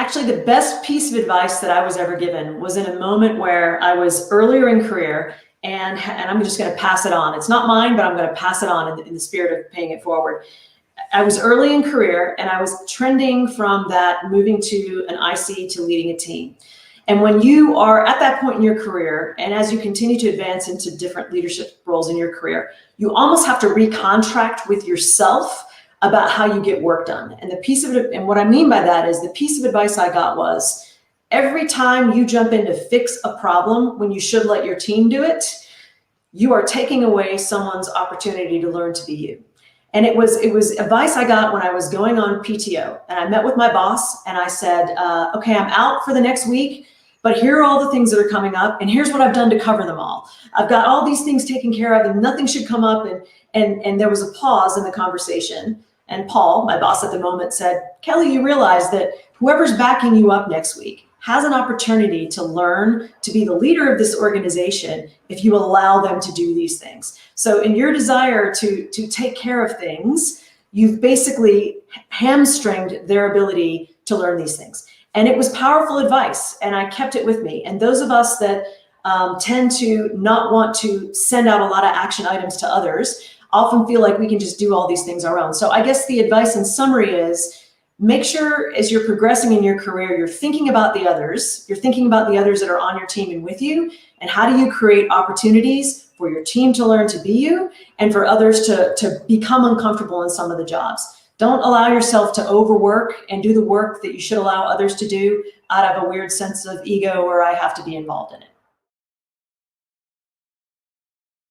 actually the best piece of advice that I was ever given was in a moment where I was earlier in career, and I'm just going to pass it on. It's not mine, but I'm going to pass it on in the spirit of paying it forward. I was early in career, and I was trending from that, moving to an IC to leading a team. And when you are at that point in your career, and as you continue to advance into different leadership roles in your career, you almost have to recontract with yourself about how you get work done. And the piece of it, and what I mean by that is, the piece of advice I got was, every time you jump in to fix a problem when you should let your team do it, you are taking away someone's opportunity to learn to be you. And it was advice I got when I was going on PTO, and I met with my boss and I said, okay, I'm out for the next week, but here are all the things that are coming up, and here's what I've done to cover them all. I've got all these things taken care of, and nothing should come up. And there was a pause in the conversation. And Paul, my boss at the moment, said, Kelly, you realize that whoever's backing you up next week has an opportunity to learn to be the leader of this organization if you allow them to do these things. So in your desire to take care of things, you've basically hamstringed their ability to learn these things. And it was powerful advice, and I kept it with me. And those of us that tend to not want to send out a lot of action items to others often feel like we can just do all these things our own. So I guess the advice in summary is, make sure as you're progressing in your career, you're thinking about the others. You're thinking about the others that are on your team and with you. And how do you create opportunities for your team to learn to be you, and for others to become uncomfortable in some of the jobs? Don't allow yourself to overwork and do the work that you should allow others to do out of a weird sense of ego or I have to be involved in it.